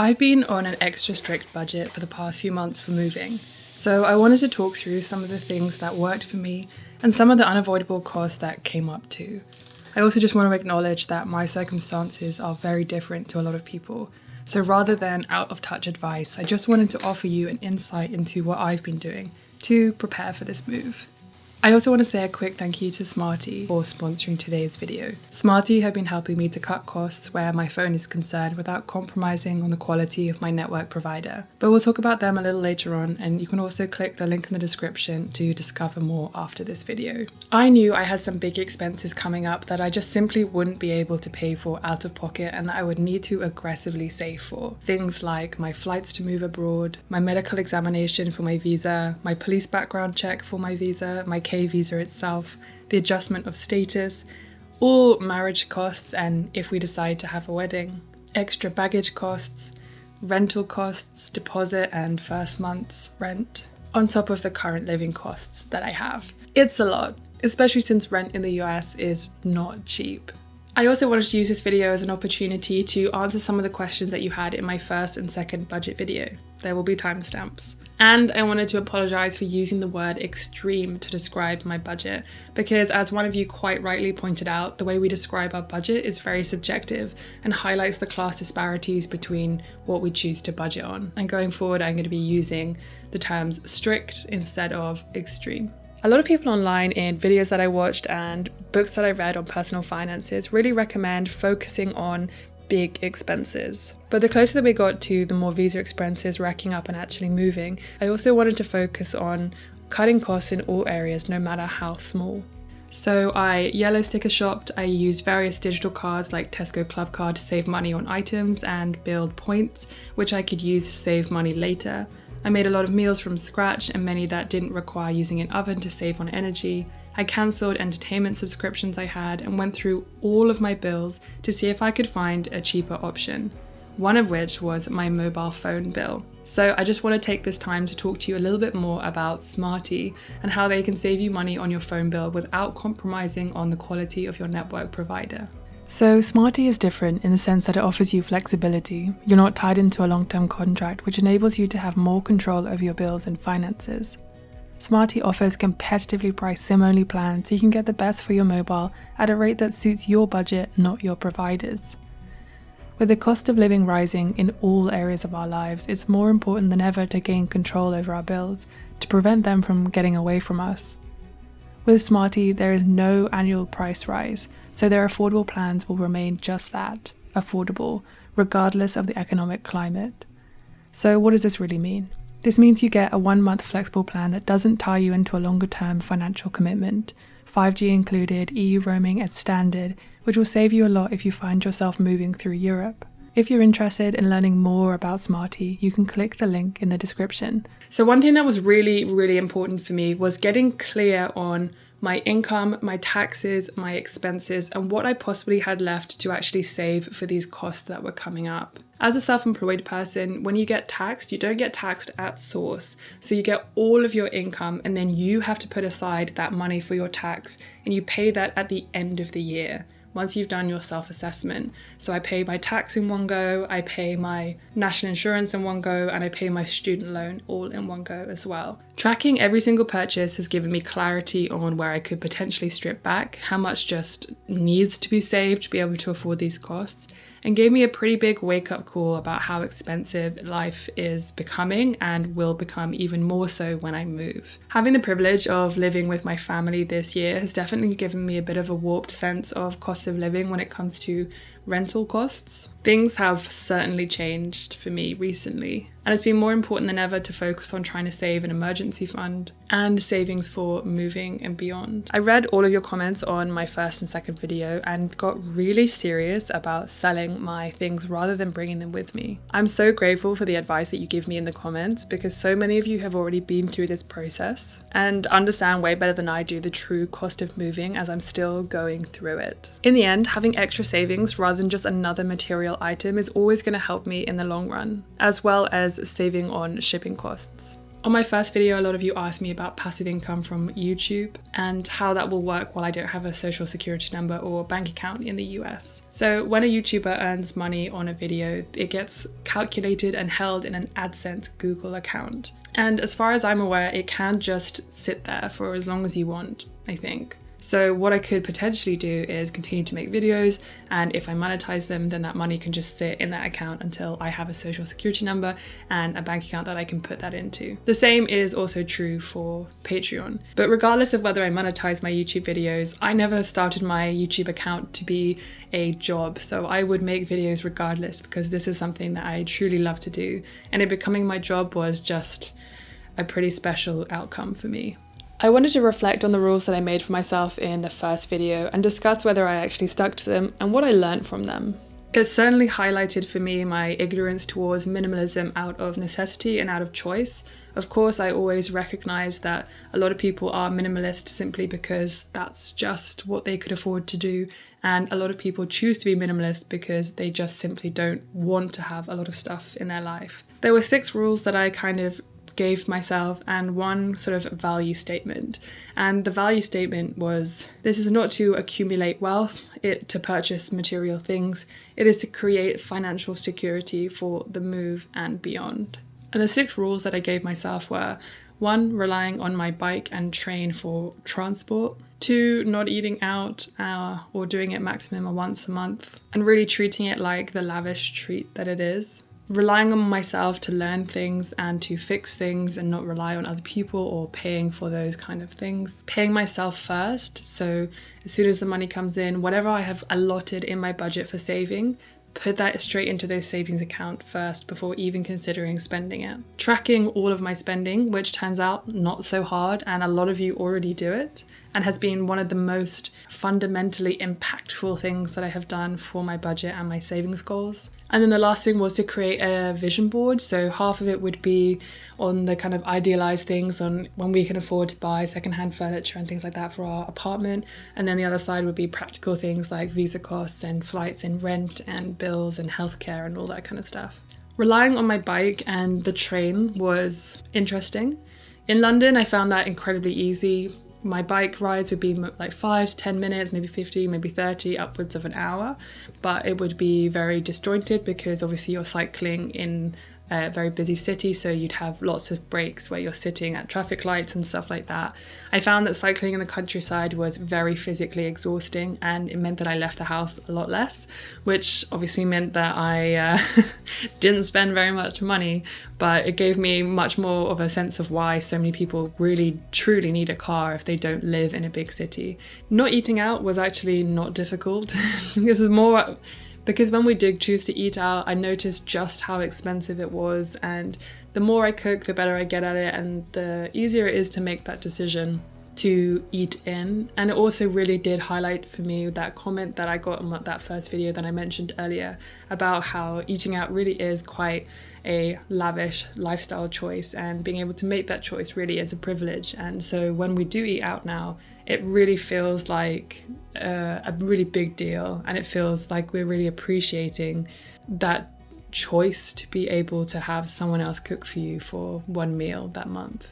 I've been on an extra strict budget for the past few months for moving, so I wanted to talk through some of the things that worked for me and some of the unavoidable costs that came up too. I also just want to acknowledge that my circumstances are very different to a lot of people, so rather than out of touch advice, I just wanted to offer you an insight into what I've been doing to prepare for this move. I also want to say a quick thank you to Smarty for sponsoring today's video. Smarty have been helping me to cut costs where my phone is concerned without compromising on the quality of my network provider. But we'll talk about them a little later on, and you can also click the link in the description to discover more after this video. I knew I had some big expenses coming up that I just simply wouldn't be able to pay for out of pocket and that I would need to aggressively save for. Things like my flights to move abroad, my medical examination for my visa, my police background check for my visa, my visa itself, the adjustment of status, all marriage costs, and if we decide to have a wedding, extra baggage costs, rental costs, deposit and first month's rent, on top of the current living costs that I have. It's a lot, especially since rent in the US is not cheap. I also wanted to use this video as an opportunity to answer some of the questions that you had in my first and second budget video. There will be timestamps. And I wanted to apologize for using the word extreme to describe my budget, because as one of you quite rightly pointed out, the way we describe our budget is very subjective and highlights the class disparities between what we choose to budget on. And going forward, I'm going to be using the terms strict instead of extreme. A lot of people online in videos that I watched and books that I read on personal finances really recommend focusing on big expenses. But the closer that we got to the more visa expenses racking up and actually moving, I also wanted to focus on cutting costs in all areas, no matter how small. So I yellow sticker shopped, I used various digital cards like Tesco Club Card to save money on items and build points, which I could use to save money later. I made a lot of meals from scratch and many that didn't require using an oven to save on energy. I cancelled entertainment subscriptions I had and went through all of my bills to see if I could find a cheaper option, one of which was my mobile phone bill. So I just want to take this time to talk to you a little bit more about Smarty and how they can save you money on your phone bill without compromising on the quality of your network provider. So Smarty is different in the sense that it offers you flexibility. You're not tied into a long-term contract, which enables you to have more control over your bills and finances. Smarty offers competitively priced SIM-only plans so you can get the best for your mobile at a rate that suits your budget, not your provider's. With the cost of living rising in all areas of our lives, it's more important than ever to gain control over our bills, to prevent them from getting away from us. With Smarty, there is no annual price rise, so their affordable plans will remain just that, affordable, regardless of the economic climate. So what does this really mean? This means you get a 1-month flexible plan that doesn't tie you into a longer-term financial commitment, 5G included, EU roaming as standard, which will save you a lot if you find yourself moving through Europe. If you're interested in learning more about Smarty, you can click the link in the description. So one thing that was really important for me was getting clear on my income, my taxes, my expenses, and what I possibly had left to actually save for these costs that were coming up. As a self-employed person, when you get taxed, you don't get taxed at source. So you get all of your income and then you have to put aside that money for your tax and you pay that at the end of the year, once you've done your self-assessment. So I pay my tax in one go, I pay my national insurance in one go, and I pay my student loan all in one go as well. Tracking every single purchase has given me clarity on where I could potentially strip back, how much just needs to be saved to be able to afford these costs, and gave me a pretty big wake-up call about how expensive life is becoming and will become even more so when I move. Having the privilege of living with my family this year has definitely given me a bit of a warped sense of cost of living when it comes to rental costs. Things have certainly changed for me recently, and it's been more important than ever to focus on trying to save an emergency fund and savings for moving and beyond. I read all of your comments on my first and second video and got really serious about selling my things rather than bringing them with me. I'm so grateful for the advice that you give me in the comments, because so many of you have already been through this process and understand way better than I do the true cost of moving, as I'm still going through it. In the end, having extra savings rather than just another material item is always going to help me in the long run, as well as saving on shipping costs. On my first video, a lot of you asked me about passive income from YouTube and how that will work while I don't have a social security number or bank account in the US. So when a YouTuber earns money on a video, it gets calculated and held in an AdSense Google account. And as far as I'm aware, it can just sit there for as long as you want, I think. So what I could potentially do is continue to make videos, and if I monetize them, then that money can just sit in that account until I have a social security number and a bank account that I can put that into. The same is also true for Patreon. But regardless of whether I monetize my YouTube videos, I never started my YouTube account to be a job. So I would make videos regardless because this is something that I truly love to do. And it becoming my job was just a pretty special outcome for me. I wanted to reflect on the rules that I made for myself in the first video and discuss whether I actually stuck to them and what I learned from them. It certainly highlighted for me my ignorance towards minimalism out of necessity and out of choice. Of course, I always recognize that a lot of people are minimalist simply because that's just what they could afford to do, and a lot of people choose to be minimalist because they just simply don't want to have a lot of stuff in their life. There were 6 rules that I kind of gave myself and one sort of value statement. And the value statement was, this is not to accumulate wealth, to purchase material things. It is to create financial security for the move and beyond. And the 6 rules that I gave myself were: 1, relying on my bike and train for transport. 2, not eating out or doing it maximum once a month and really treating it like the lavish treat that it is. Relying on myself to learn things and to fix things and not rely on other people or paying for those kind of things. Paying myself first, so as soon as the money comes in, whatever I have allotted in my budget for saving, put that straight into those savings account first before even considering spending it. Tracking all of my spending, which turns out not so hard, and a lot of you already do it, and has been one of the most fundamentally impactful things that I have done for my budget and my savings goals. And then the last thing was to create a vision board. So half of it would be on the kind of idealized things on when we can afford to buy secondhand furniture and things like that for our apartment. And then the other side would be practical things like visa costs and flights and rent and bills and healthcare and all that kind of stuff. Relying on my bike and the train was interesting. In London, I found that incredibly easy. My bike rides would be like 5 to 10 minutes, maybe 50, maybe 30, upwards of an hour. But it would be very disjointed because obviously you're cycling in a very busy city, so you'd have lots of breaks where you're sitting at traffic lights and stuff like that. I found that cycling in the countryside was very physically exhausting, and it meant that I left the house a lot less, which obviously meant that I didn't spend very much money, but it gave me much more of a sense of why so many people really truly need a car if they don't live in a big city. Not eating out was actually not difficult. Because when we did choose to eat out, I noticed just how expensive it was, and the more I cook, the better I get at it, and the easier it is to make that decision to eat in. And it also really did highlight for me that comment that I got in that first video that I mentioned earlier about how eating out really is quite a lavish lifestyle choice, and being able to make that choice really is a privilege. And so when we do eat out now, it really feels like a really big deal, and it feels like we're really appreciating that choice to be able to have someone else cook for you for one meal that month.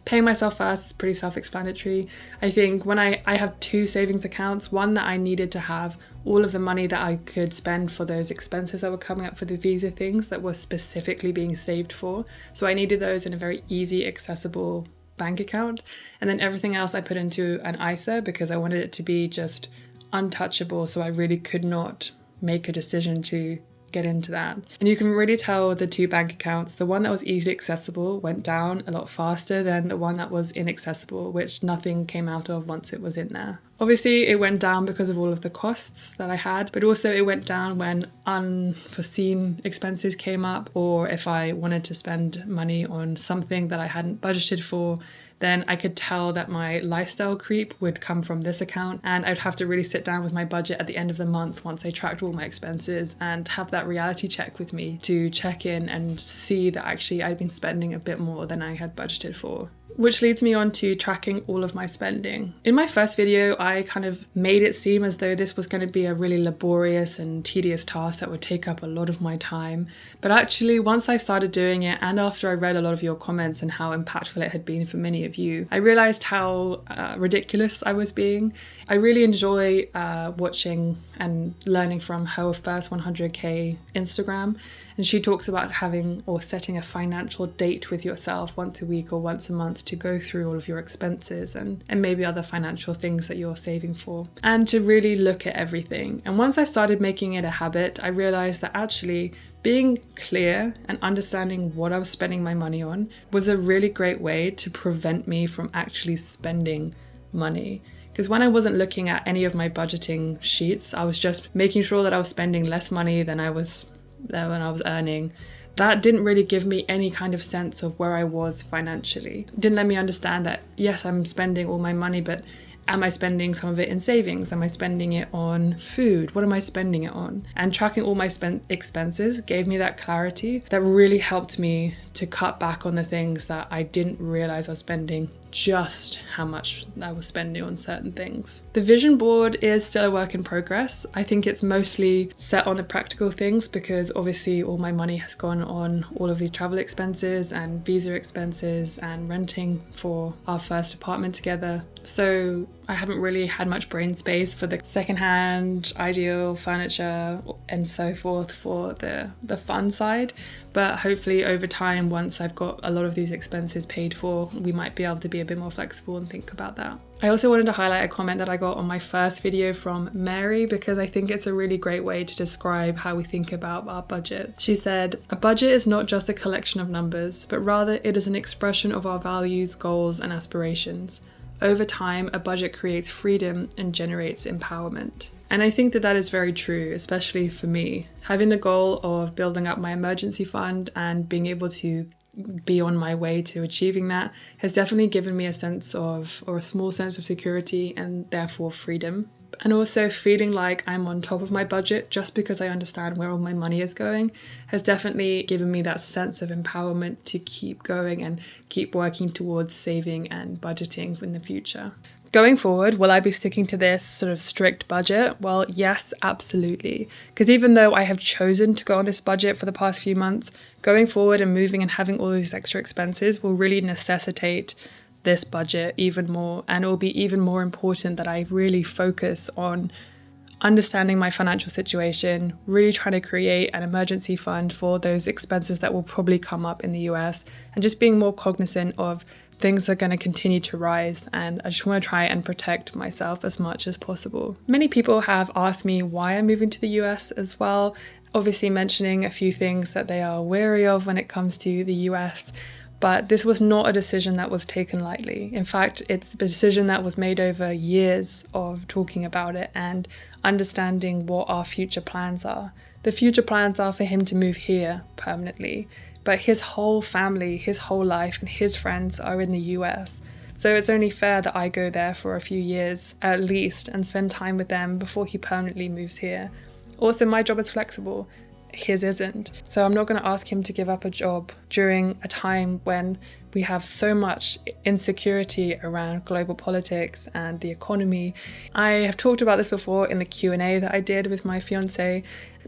Paying myself first is pretty self-explanatory. I think when I have 2 savings accounts, one that I needed to have all of the money that I could spend for those expenses that were coming up for the visa things that were specifically being saved for. So I needed those in a very easy, accessible bank account. And then everything else I put into an ISA because I wanted it to be just untouchable, so I really could not make a decision to get into that. And you can really tell the 2 bank accounts, the one that was easily accessible went down a lot faster than the one that was inaccessible, which nothing came out of once it was in there. Obviously it went down because of all of the costs that I had, but also it went down when unforeseen expenses came up, or if I wanted to spend money on something that I hadn't budgeted for, then I could tell that my lifestyle creep would come from this account, and I'd have to really sit down with my budget at the end of the month once I tracked all my expenses and have that reality check with me to check in and see that actually I'd been spending a bit more than I had budgeted for. Which leads me on to tracking all of my spending. In my first video, I kind of made it seem as though this was going to be a really laborious and tedious task that would take up a lot of my time. But actually, once I started doing it, and after I read a lot of your comments and how impactful it had been for many of you, I realized how ridiculous I was being. I really enjoy watching and learning from her first 100k Instagram. And she talks about having or setting a financial date with yourself once a week or once a month to go through all of your expenses and maybe other financial things that you're saving for, and to really look at everything. And once I started making it a habit, I realized that actually being clear and understanding what I was spending my money on was a really great way to prevent me from actually spending money. Because when I wasn't looking at any of my budgeting sheets, I was just making sure that I was spending less money than I was earning. That didn't really give me any kind of sense of where I was financially. It didn't let me understand that, yes, I'm spending all my money, but am I spending some of it in savings? Am I spending it on food? What am I spending it on? And tracking all my expenses gave me that clarity that really helped me to cut back on the things that I didn't realize I was spending, just how much I was spending on certain things. The vision board is still a work in progress. I think it's mostly set on the practical things because obviously all my money has gone on all of these travel expenses and visa expenses and renting for our first apartment together. So I haven't really had much brain space for the secondhand, ideal furniture and so forth for the fun side. But hopefully over time, once I've got a lot of these expenses paid for, we might be able to be a bit more flexible and think about that. I also wanted to highlight a comment that I got on my first video from Mary because I think it's a really great way to describe how we think about our budget. She said, "A budget is not just a collection of numbers, but rather it is an expression of our values, goals, and aspirations. Over time, a budget creates freedom and generates empowerment." And I think that that is very true, especially for me. Having the goal of building up my emergency fund and being able to be on my way to achieving that has definitely given me a sense of, or a small sense of security and therefore freedom. And also feeling like I'm on top of my budget just because I understand where all my money is going has definitely given me that sense of empowerment to keep going and keep working towards saving and budgeting in the future. Going forward, will I be sticking to this sort of strict budget? Well, yes, absolutely. Because even though I have chosen to go on this budget for the past few months, going forward and moving and having all these extra expenses will really necessitate this budget even more, and it will be even more important that I really focus on understanding my financial situation, really trying to create an emergency fund for those expenses that will probably come up in the US, and just being more cognizant of things are going to continue to rise, and I just want to try and protect myself as much as possible. Many people have asked me why I'm moving to the US as well, obviously mentioning a few things that they are wary of when it comes to the US. But this was not a decision that was taken lightly. In fact, it's a decision that was made over years of talking about it and understanding what our future plans are. The future plans are for him to move here permanently, but his whole family, his whole life, and his friends are in the US. So it's only fair that I go there for a few years at least and spend time with them before he permanently moves here. Also, my job is flexible. His isn't. So I'm not going to ask him to give up a job during a time when we have so much insecurity around global politics and the economy. I have talked about this before in the Q&A that I did with my fiance,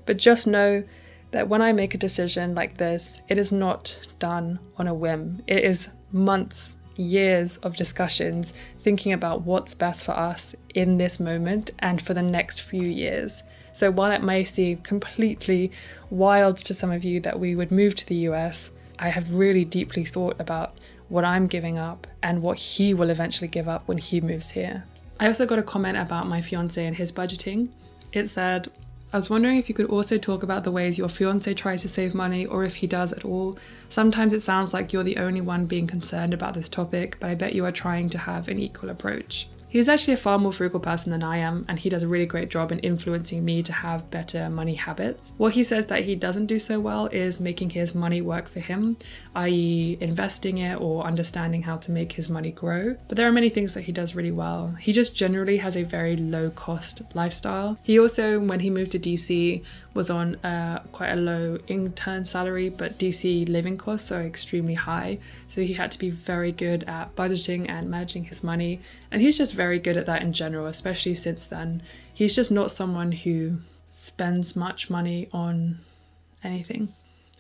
but just know that when I make a decision like this, it is not done on a whim. It is months, years of discussions, thinking about what's best for us in this moment and for the next few years. So while it may seem completely wild to some of you that we would move to the US, I have really deeply thought about what I'm giving up and what he will eventually give up when he moves here. I also got a comment about my fiance and his budgeting. It said, "I was wondering if you could also talk about the ways your fiance tries to save money, or if he does at all. Sometimes it sounds like you're the only one being concerned about this topic, but I bet you are trying to have an equal approach." He's actually a far more frugal person than I am, and he does a really great job in influencing me to have better money habits. What he says that he doesn't do so well is making his money work for him, i.e. investing it or understanding how to make his money grow. But there are many things that he does really well. He just generally has a very low cost lifestyle. He also, when he moved to DC, was on quite a low intern salary, but DC living costs are extremely high. So he had to be very good at budgeting and managing his money. And he's just very good at that in general, especially since then. He's just not someone who spends much money on anything.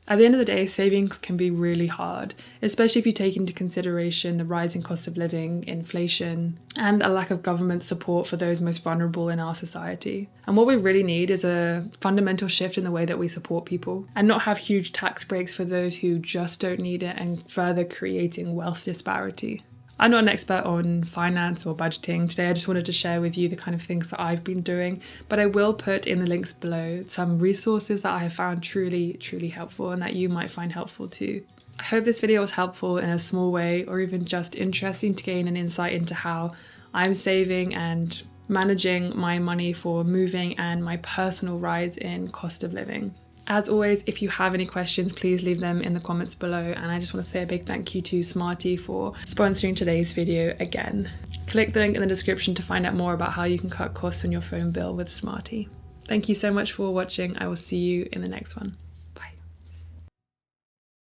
At the end of the day, savings can be really hard, especially if you take into consideration the rising cost of living, inflation, and a lack of government support for those most vulnerable in our society. And what we really need is a fundamental shift in the way that we support people and not have huge tax breaks for those who just don't need it and further creating wealth disparity. I'm not an expert on finance or budgeting. Today I just wanted to share with you the kind of things that I've been doing, but I will put in the links below some resources that I have found truly helpful and that you might find helpful too. I hope this video was helpful in a small way, or even just interesting to gain an insight into how I'm saving and managing my money for moving and my personal rise in cost of living. As always, if you have any questions, please leave them in the comments below. And I just want to say a big thank you to Smarty for sponsoring today's video again. Click the link in the description to find out more about how you can cut costs on your phone bill with Smarty. Thank you so much for watching. I will see you in the next one.